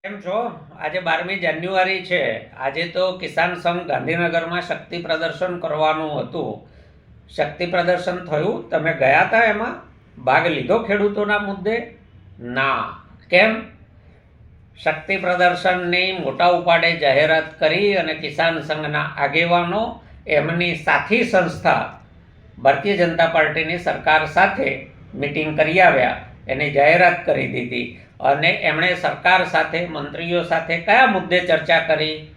કેમ છો? આજે 12મી જાન્યુઆરી છે. આજે તો કિસાન સંઘ ગાંધીનગરમાં શક્તિ પ્રદર્શન કરવાનું હતું. શક્તિ પ્રદર્શન થયું? તમે ગયા હતા એમાં? ભાગ લીધો ખેડૂતોના મુદ્દે? ના. કેમ? શક્તિ પ્રદર્શનની મોટા ઉપાડે જાહેરાત કરી અને કિસાન સંઘના આગેવાનો એમની સાથી સંસ્થા ભારતીય જનતા પાર્ટીની સરકાર સાથે મિટિંગ કરી આવ્યા, એની જાહેરાત કરી દીધી. અને એમણે સરકાર સાથે, મંત્રીઓ સાથે કયા મુદ્દે ચર્ચા કરી?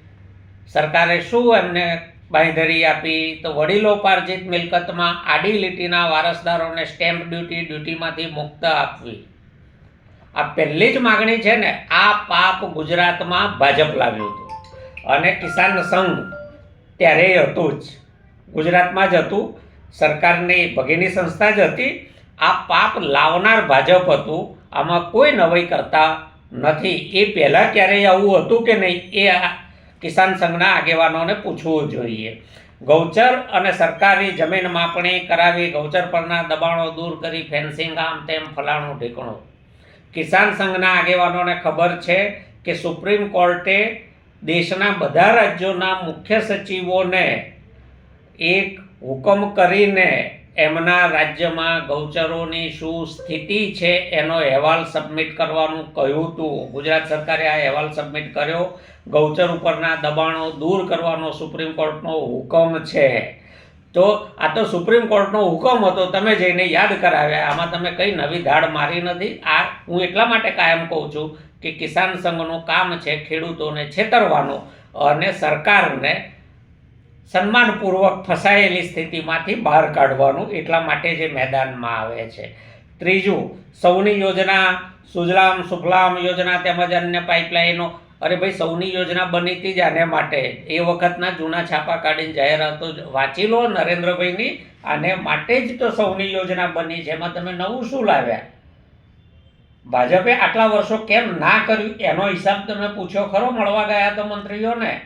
સરકારે શું એમને બાંયધરી આપી? તો વડીલોપાર્જિત મિલકતમાં આડી લીટીના વારસદારોને સ્ટેમ્પ ડ્યુટીમાંથી મુક્ત આપવી. આ પહેલી જ માગણી છે ને. આ પાપ ગુજરાતમાં ભાજપ લાવ્યું હતું અને કિસાન સંઘ ત્યારે હતું જ, ગુજરાતમાં જ હતું, સરકારની ભગીની સંસ્થા જ હતી. આ પાપ લાવનાર ભાજપ હતું. આમાં કોઈ નવાઈ કરતા નથી. એ પહેલાં ક્યારેય આવું હતું કે નહીં, એ કિસાન સંઘના આગેવાનોને પૂછવું જોઈએ. ગૌચર અને સરકારી જમીન માપણી કરાવી, ગૌચર પરના દબાણો દૂર કરી, ફેન્સિંગ આમ તેમ ફલાણું ઢીકણું. કિસાન સંઘના આગેવાનોને ખબર છે કે સુપ્રીમ કોર્ટે દેશના બધા રાજ્યોના મુખ્ય સચિવોને એક હુકમ કરીને એમના રાજ્યમાં ગૌચરોની શું સ્થિતિ છે એનો અહેવાલ સબમિટ કરવાનું કહ્યું હતું. ગુજરાત સરકારે આ અહેવાલ સબમિટ કર્યો. ગૌચર ઉપરના દબાણો દૂર કરવાનો સુપ્રીમ કોર્ટનો હુકમ છે. તો આ તો સુપ્રીમ કોર્ટનો હુકમ હતો, તમે જઈને યાદ કરાવ્યા. આમાં તમે કંઈ નવી ધાડ મારી નથી. આ હું એટલા માટે કાયમ કહું છું કે કિસાન સંઘનું કામ છે ખેડૂતોને છેતરવાનું અને સરકારને સન્માનપૂર્વક ફસાયેલી સ્થિતિમાંથી બહાર કાઢવાનું. એટલા માટે જે મેદાનમાં આવે છે. ત્રીજું, સૌની યોજના, સુજલામ સુફલામ યોજના તેમજ અન્ય પાઇપલાઇનો. અરે ભાઈ, સૌની યોજના બની હતી જ આને માટે. એ વખતના જૂના છાપા કાઢીને જાહેરાતો વાંચી લો નરેન્દ્રભાઈની. આને માટે જ તો સૌની યોજના બની છે. એમાં તમે નવું શું લાવ્યા? ભાજપે આટલા વર્ષો કેમ ના કર્યું એનો હિસાબ તમે પૂછ્યો ખરો? મળવા ગયા તો મંત્રીઓને.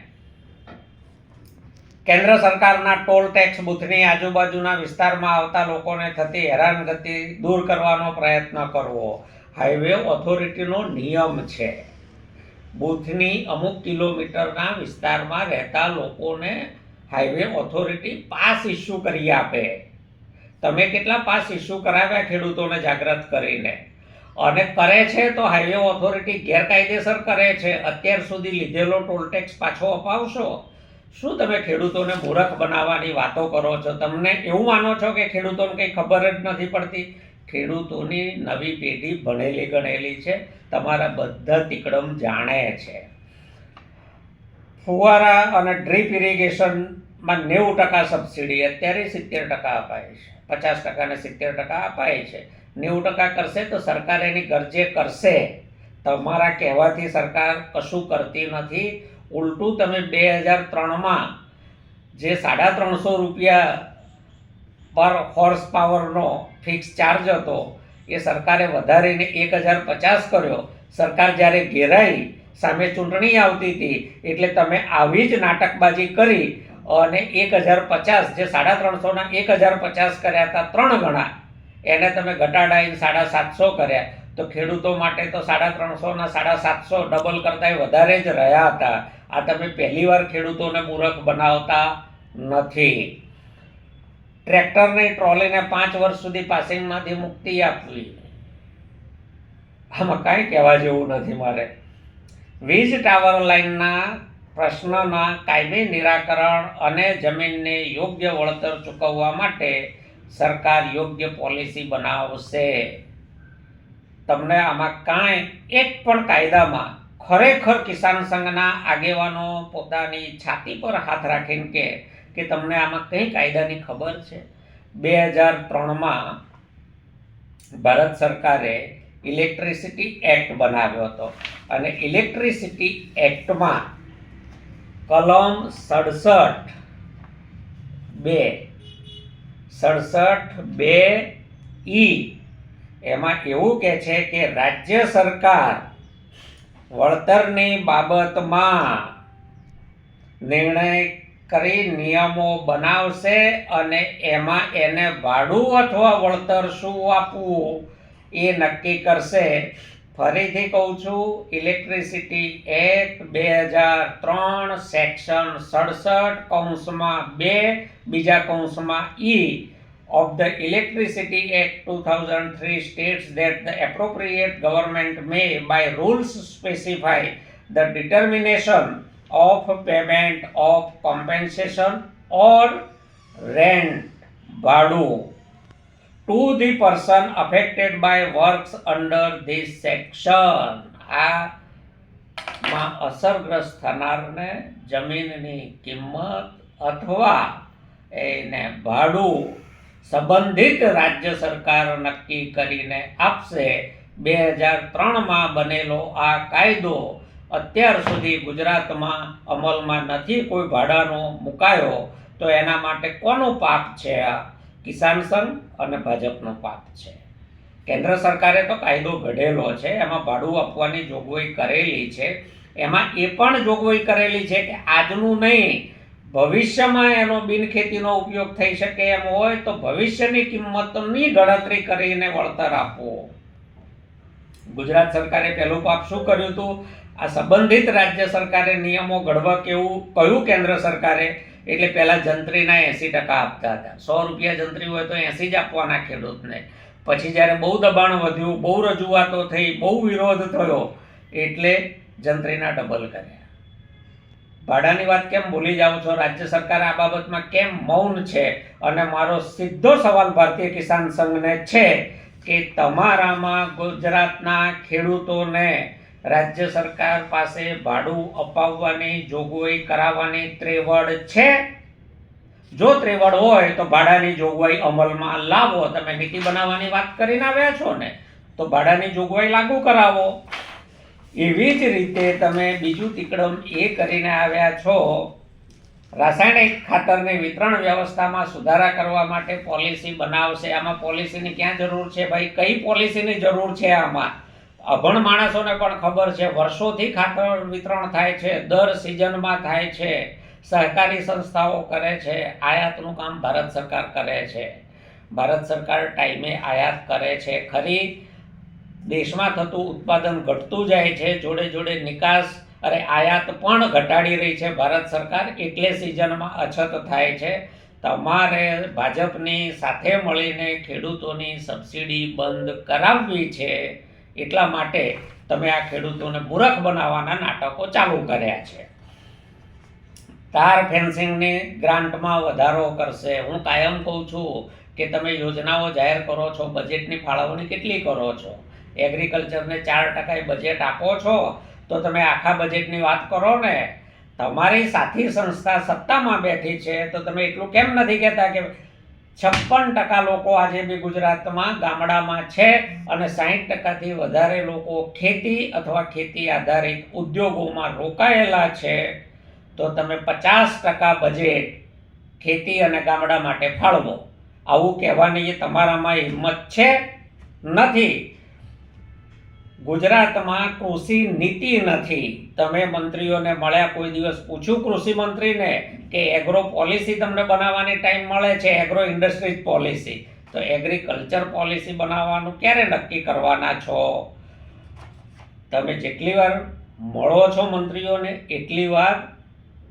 કેન્દ્ર સરકારના ટોલ ટેક્સ બૂથની આજુબાજુના વિસ્તારમાં આવતા લોકોને થતી હેરાનગતિ દૂર કરવાનો પ્રયત્ન કરવો. હાઈવે ઓથોરિટીનો નિયમ છે, બૂથની અમુક કિલોમીટરના વિસ્તારમાં રહેતા લોકોને હાઈવે ઓથોરિટી પાસ ઇસ્યુ કરી આપે. તમે કેટલા પાસ ઇસ્યુ કરાવ્યા ખેડૂતોને જાગૃત કરીને? અને કરે છે તો હાઈવે ઓથોરિટી ગેરકાયદેસર કરે છે. અત્યાર સુધી લીધેલો ટોલ ટેક્સ પાછો અપાવશો? શું તમે ખેડૂતોને મૂર્ખ બનાવવાની વાતો કરો છો? તમને એવું માનો છો કે ખેડૂતોને કંઈ ખબર જ નથી પડતી? ખેડૂતોની નવી પેઢી ભણેલી ગણેલી છે, તમારા બધા તિકડમ જાણે છે. ફુવારા અને ડ્રીપ ઇરિગેશનમાં 90% સબસિડી, અત્યારે 70% અપાય છે. 50% અને 70% અપાય છે. 90% કરશે તો સરકાર એની ગરજે કરશે. તમારા કહેવાથી સરકાર કશું કરતી નથી. ઉલટું તમે 2003માં જે ₹350 પર હોર્સ પાવરનો ફિક્સ ચાર્જ હતો એ સરકારે વધારીને 1050 કર્યો. સરકાર જ્યારે ઘેરાઈ, સામે ચૂંટણી આવતી હતી, એટલે તમે આવી જ નાટકબાજી કરી અને 1050, જે 350ના 1050 કર્યા હતા 3 ગણા, એને તમે ઘટાડાઈને 750 કર્યા. તો ખેડૂતો માટે તો 350ના 750 ડબલ કરતાં વધારે જ રહ્યા હતા. આ તમે પહેલી વાર ખેડૂતોને મૂર્ખ બનાવતા નથી. ટ્રેક્ટરની ટ્રોલીને 5 વર્ષ સુધી પાસિંગમાંથી મુક્તિ આપવી, આમાં કાંઈ કહેવા જેવું નથી મારે. વીજ ટાવર લાઇનના પ્રશ્નના કાયમી નિરાકરણ અને જમીનને યોગ્ય વળતર ચૂકવવા માટે સરકાર યોગ્ય પોલિસી બનાવશે. તમને આમાં કાંઈ એક પણ કાયદામાં ખરેખર કિસાન સંઘના આગેવાનો પોતાની છાતી પર હાથ રાખીને કે તમને આમાં કઈ કાયદાની ખબર છે? 2003માં ભારત સરકારે ઇલેક્ટ્રિસિટી એક્ટ બનાવ્યો હતો અને ઇલેક્ટ્રિસિટી એક્ટમાં કલમ 67(2) એમાં એવું કહે છે કે રાજ્ય સરકાર વળતરની બાબતમાં નિર્ણય કરી નિયમો બનાવશે અને એમાં એને ભાડું અથવા વળતર શું આપવું એ નક્કી કરશે. ફરીથી કહું છું, ઇલેક્ટ્રિસિટી એક્ટ 2003 સેક્શન 67(2) બીજા કૌંસમાં E of the Electricity Act 2003 states that the appropriate government may by rules specify the determination of payment of compensation or rent ભાડું to the person affected by works under this section. આમાં અસરગ્રસ્ત થનારને જમીનની કિંમત અથવા એને ભાડું સંબંધિત રાજ્ય સરકાર નક્કી કરીને આપશે. 2003માં બનેલો આ કાયદો અત્યાર સુધી ગુજરાતમાં અમલમાં નથી કોઈ ભાડાનો મુકાયો, તો એના માટે કોનું પાપ છે? આ કિસાન સંઘ અને ભાજપનો પાપ છે. કેન્દ્ર સરકારે તો કાયદો ઘડેલો છે, એમાં ભાડું આપવાની જોગવાઈ કરેલી છે. એમાં એ પણ જોગવાઈ કરેલી છે કે આજનું નહીં, ભવિષ્યમાં એનો બિનખેતીનો ઉપયોગ થઈ શકે એમ હોય તો ભવિષ્યની કિંમતની ગણતરી કરીને વળતર આપવું. ગુજરાત સરકારે પહેલું પાપ શું કર્યું હતું? આ સંબંધિત રાજ્ય સરકારે નિયમો ઘડવા કહ્યું કેન્દ્ર સરકારે, એટલે પહેલા જંત્રીના 80% આપતા હતા. 100 રૂપિયા જંત્રી હોય તો 80 જ આપવાના ખેડૂતને. પછી જ્યારે બહુ દબાણ વધ્યું, બહુ રજૂઆતો થઈ, બહુ વિરોધ થયો, એટલે જંત્રીના ડબલ કર્યા. ભાડાની વાત કેમ ભૂલી જાઓ છો? રાજ્ય સરકાર આ બાબતમાં કેમ મૌન છે? અને મારો સીધો સવાલ ભારતીય કિસાન સંઘને છે કે તમારામાં ગુજરાતના ખેડૂતોને રાજ્ય સરકાર પાસે ભાડું અપાવવાની જોગવાઈ કરાવવાની ત્રેવડ છે? જો ત્રેવડ હોય તો ભાડાની જોગવાઈ અમલમાં લાવો. તમે નીતિ બનાવવાની વાત કરીને આવ્યા છો ને, તો ભાડાની જોગવાઈ લાગુ કરાવો. એવી જ રીતે તમે બીજું તીકડમ એ કરીને આવ્યા છો, રાસાયણિક ખાતરની વિતરણ વ્યવસ્થામાં સુધારા કરવા માટે પોલિસી બનાવશે. આમાં પોલિસીની ક્યાં જરૂર છે ભાઈ? કઈ પોલિસીની જરૂર છે આમાં? અભણ માણસોને પણ ખબર છે, વર્ષોથી ખાતર વિતરણ થાય છે, દર સિઝનમાં થાય છે, સહકારી સંસ્થાઓ કરે છે, આયાતનું કામ ભારત સરકાર કરે છે. ભારત સરકાર ટાઈમે આયાત કરે છે ખરી, દેશમાં થતું ઉત્પાદન ઘટતું જાય છે, જોડે જોડે નિકાસ આયાત પણ ઘટાડી રહી છે ભારત સરકાર, એટલે સિઝનમાં અછત થાય છે. તમારે ભાજપની સાથે મળીને ખેડૂતોની સબસિડી બંધ કરાવવી છે. એટલા માટે તમે આ ખેડૂતોને મૂર્ખ બનાવવાના નાટકો ચાલુ કર્યા છે. તાર ફેન્સિંગની ગ્રાન્ટમાં વધારો કરશે. હું કાયમ કહું છું કે તમે યોજનાઓ જાહેર કરો છો, બજેટની ફાળવણી કેટલી કરો છો? એગ્રીકલ્ચરને 4% બજેટ આપો છો, તો તમે આખા બજેટની વાત કરો ને. તમારી સાથી સંસ્થા સત્તામાં બેઠી છે, તો તમે એટલું કેમ નથી કહેતા કે 56% લોકો આજે બી ગુજરાતમાં ગામડામાં છે અને 60%થી વધારે લોકો ખેતી અથવા ખેતી આધારિત ઉદ્યોગોમાં રોકાયેલા છે? તો તમે 50% બજેટ ખેતી અને ગામડા માટે ફાળવો. આવું કહેવાની તમારામાં હિંમત છે? નથી. ગુજરાતમાં કૃષિ નીતિ નથી. તમે મંત્રીઓને મળ્યા, કોઈ દિવસ પૂછ્યું કૃષિ મંત્રીને કે એગ્રો પોલિસી તમને બનાવવાની ટાઈમ મળે છે, એગ્રો ઇન્ડસ્ટ્રીઝ પોલિસી, તો એગ્રીકલ્ચર પોલિસી બનાવવાનું ક્યારે નક્કી કરવાના છો? તમે જેટલી વાર મળો છો મંત્રીઓને એટલી વાર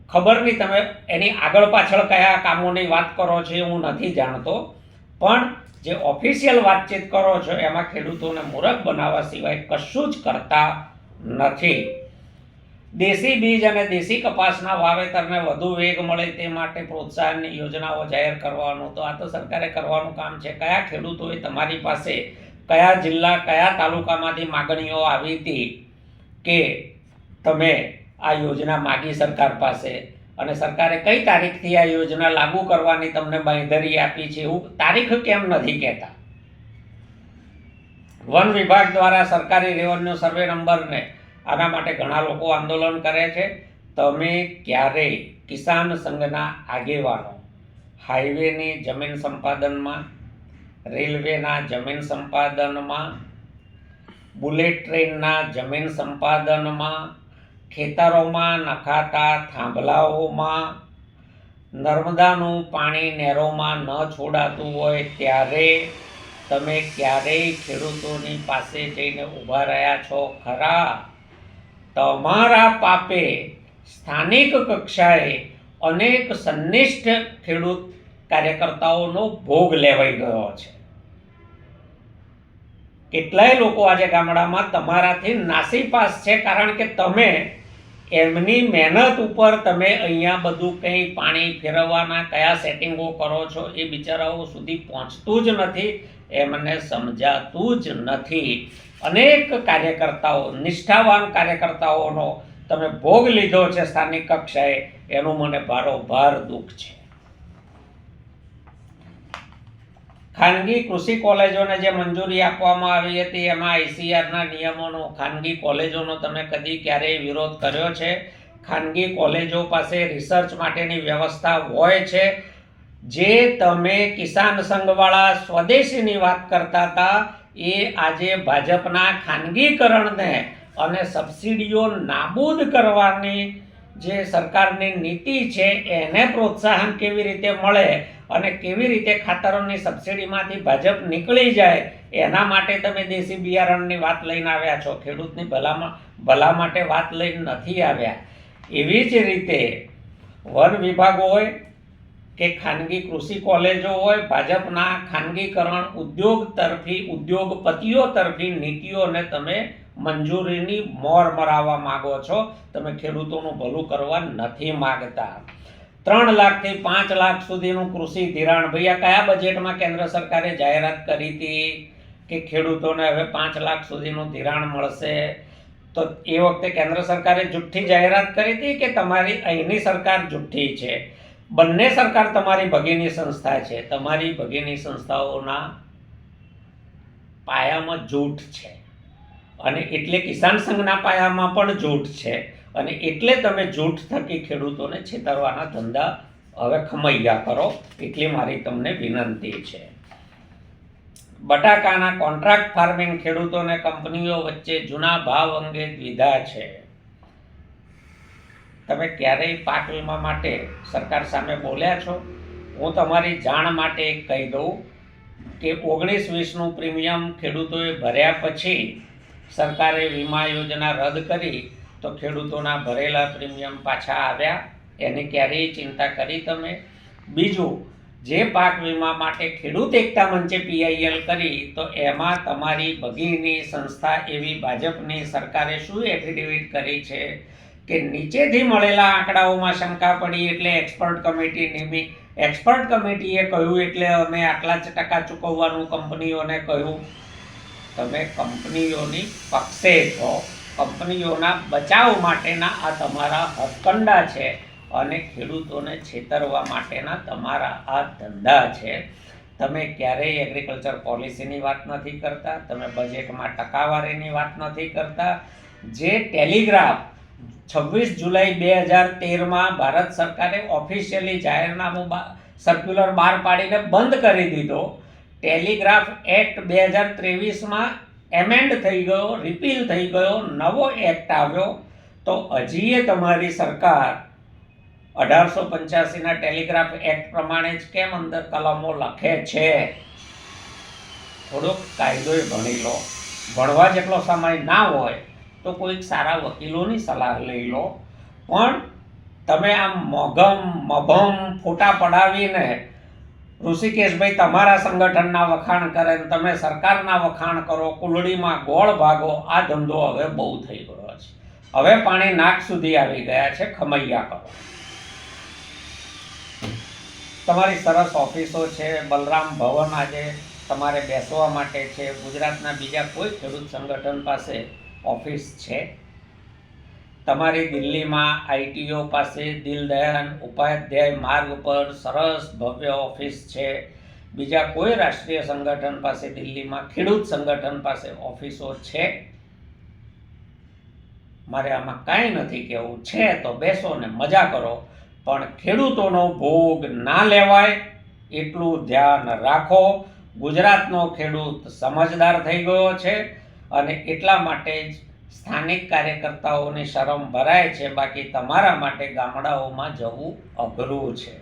ખબર નહીં તમે એની આગળ પાછળ કયા કામોની વાત કરો છો એ હું નથી જાણતો, પણ જે ઓફિશિયલ વાતચીત કરો છો એમાં ખેડૂતોને મૂર્ખ બનાવવા સિવાય કશું જ કરતા નથી. દેશી બીજ અને દેશી કપાસના વાવેતરને વધુ વેગ મળે તે માટે પ્રોત્સાહનની યોજનાઓ જાહેર કરવાનું, તો આ તો સરકારે કરવાનું કામ છે. કયા ખેડૂતોએ તમારી પાસે, કયા જિલ્લા, કયા તાલુકામાંથી માગણીઓ આવી હતી કે તમે આ યોજના માગી સરકાર પાસે, અને સરકારે કઈ તારીખથી આ યોજના લાગુ કરવાની તમને બાંયધરી આપી છે? એવું તારીખ કેમ નથી કહેતા? વન વિભાગ દ્વારા સરકારી રેવન્યુ સર્વે નંબરને આના માટે ઘણા લોકો આંદોલન કરે છે. તમે ક્યારેય કિસાન સંઘના આગેવાનો હાઈવેની જમીન સંપાદનમાં, રેલવેના જમીન સંપાદનમાં, બુલેટ ટ્રેનના જમીન સંપાદનમાં, ખેતરોમાં નખાતા થાંભલાઓમાં, નર્મદાનું પાણી નહેરોમાં ન છોડાતું હોય ત્યારે તમે ક્યારેય ખેડૂતોની પાસે જઈને ઊભા રહ્યા છો ખરા? તમારા પાપે સ્થાનિક કક્ષાએ અનેક સંનિષ્ઠ ખેડૂત કાર્યકર્તાઓનો ભોગ લેવાઈ ગયો છે. કેટલાય લોકો આજે ગામડામાં તમારાથી નાસીપાસ છે, કારણ કે તમે એમની મહેનત ઉપર તમે અહીંયા બધું કંઈ પાણી ફેરવવાના કયા સેટિંગો કરો છો એ બિચારાઓ સુધી પહોંચતું જ નથી, એમને સમજાતું જ નથી. અનેક કાર્યકર્તાઓ, નિષ્ઠાવાન કાર્યકર્તાઓનો તમે ભોગ લીધો છે સ્થાનિક કક્ષાએ, એનું મને ભારોભાર દુઃખ છે. ખાનગી કૃષિ કોલેજોને જે મંજૂરી આપવામાં આવી હતી એમાં આઈસીઆરના નિયમોનો ખાનગી કોલેજોનો તમે કદી ક્યારેય વિરોધ કર્યો છે? ખાનગી કોલેજો પાસે રિસર્ચ માટેની વ્યવસ્થા હોય છે. જે તમે કિસાન સંઘવાળા સ્વદેશીની વાત કરતા હતા, એ આજે ભાજપના ખાનગીકરણને અને સબસિડીઓ નાબૂદ કરવાની જે સરકારની નીતિ છે એને પ્રોત્સાહન કેવી રીતે મળે અને કેવી રીતે ખાતરોની સબસિડીમાંથી ભાજપ નીકળી જાય, એના માટે તમે દેશી બિયારણની વાત લઈને આવ્યા છો. ખેડૂતની ભલા માટે વાત લઈને નથી આવ્યા. એવી જ રીતે વન વિભાગ હોય કે ખાનગી કૃષિ કોલેજો હોય, ભાજપના ખાનગીકરણ ઉદ્યોગપતિઓ તરફી નીતિઓને તમે મંજૂરીની મોર મરાવવા માંગો છો. તમે ખેડૂતોનું ભલું કરવા નથી માંગતા. 3 લાખથી 5 લાખ સુધીનું કૃષિ ધિરાણ, ભૈયા કયા બજેટમાં કેન્દ્ર સરકારે જાહેરાત કરી હતી કે ખેડૂતોને હવે 5 લાખ સુધીનું ધિરાણ મળશે? તો એ વખતે કેન્દ્ર સરકારે જુઠ્ઠી જાહેરાત કરી હતી કે તમારી અહીંની સરકાર જુઠ્ઠી છે? બંને સરકાર તમારી ભગીની સંસ્થા છે. તમારી ભગીની સંસ્થાઓના પાયામાં જૂઠ છે, અને એટલે કિસાન સંઘના પાયામાં પણ જૂઠ છે, અને એટલે તમે જૂઠ થકી ખેડૂતોને છેતરવાના ધંધા હવે ખમૈયા કરો, એટલી મારી તમને વિનંતી છે. બટાકાના કોન્ટ્રાક્ટ ફાર્મિંગ ખેડૂતોને કંપનીઓ વચ્ચે જૂના ભાવ અંગે દ્વિધા છે. તમે ક્યારેય પાક વીમા માટે સરકાર સામે બોલ્યા છો? હું તમારી જાણ માટે કહી દઉં કે 19-20નું પ્રીમિયમ ખેડૂતોએ ભર્યા પછી સરકારે વીમા યોજના રદ કરી, તો ખેડૂતોના ભરેલા પ્રીમિયમ પાછા આવ્યા. એની ક્યારેય ચિંતા કરી તમે? બીજું, જે પાક વીમા માટે ખેડૂત એકતા મંચે PIL કરી, તો એમાં તમારી ભગીની સંસ્થા એવી ભાજપની સરકારે શું એફિડેવિટ કરી છે કે નીચેથી મળેલા આંકડાઓમાં શંકા પડી એટલે એક્સપર્ટ કમિટી નિમી. એક્સપર્ટ કમિટીએ કહ્યું એટલે અમે આટલા જ ટકા ચૂકવવાનું કંપનીઓને કહ્યું. તમે કંપનીઓની પક્ષે છો. કંપનીઓના બચાવ માટેના આ તમારા હથકંડા છે, અને ખેડૂતોને છેતરવા માટેના તમારા આ ધંધા છે. તમે ક્યારેય એગ્રીકલ્ચર પોલિસીની વાત નથી કરતા, તમે બજેટમાં ટકાવારીની વાત નથી કરતા. જે ટેલિગ્રાફ 26 જુલાઈ 2013માં ભારત સરકારે ઓફિશિયલી જાહેરનામું સર્ક્યુલર બહાર પાડીને બંધ કરી દીધો. ટેલિગ્રાફ એક્ટ 2023માં એમેન્ડ થઈ ગયો, રિપીલ થઈ ગયો, નવો એક્ટ આવ્યો, તો હજીએ તમારી સરકાર 1885ના ટેલિગ્રાફ એક્ટ પ્રમાણે જ કેમ અંદર કલમો લખે છે? થોડોક કાયદોય ભણી લો. ભણવા જેટલો સમય ના હોય તો કોઈક સારા વકીલોની સલાહ લઈ લો. પણ તમે આમ મભમ ફોટા પડાવીને ઋષિકેશભાઈ તમારા સંગઠનના વખાણ કરે ને તમે સરકારના વખાણ કરો, કુલડીમાં ગોળ ભાગો, આ ધંધો હવે બહુ થઈ ગયો છે. હવે પાણી નાક સુધી આવી ગયા છે, ખમૈયા કરો. તમારી સરસ ઓફિસો છે, બલરામ ભવન આજે તમારે બેસવા માટે છે. ગુજરાતના બીજા કોઈ ખેડૂત સંગઠન પાસે ઓફિસ છે? તમારી દિલ્હીમાં ITO પાસે દીનદયાળ ઉપાધ્યાય માર્ગ પર સરસ ભવ્ય ઓફિસ છે. બીજા કોઈ રાષ્ટ્રીય સંગઠન પાસે દિલ્હીમાં ખેડૂત સંગઠન પાસે ઓફિસો છે? મારે આમાં કાંઈ નથી કહેવું. છે તો બેસો ને મજા કરો, પણ ખેડૂતોનો ભોગ ના લેવાય એટલું ધ્યાન રાખો. ગુજરાતનો ખેડૂત સમજદાર થઈ ગયો છે, અને એટલા માટે જ સ્થાનિક કાર્યકર્તાઓની શરમ ભરાય છે. બાકી તમારા માટે ગામડાઓમાં જવું અઘરું છે.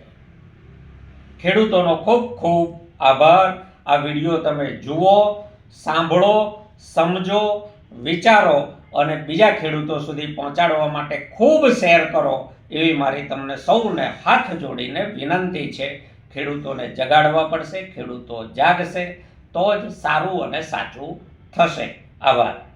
ખેડૂતોનો ખૂબ ખૂબ આભાર. આ વિડીયો તમે જુઓ, સાંભળો, સમજો, વિચારો અને બીજા ખેડૂતો સુધી પહોંચાડવા માટે ખૂબ શેર કરો એવી મારી તમને સૌને હાથ જોડીને વિનંતી છે. ખેડૂતોને જગાડવા પડશે, ખેડૂતો જાગશે તો જ સારું અને સાચું થશે. આભાર.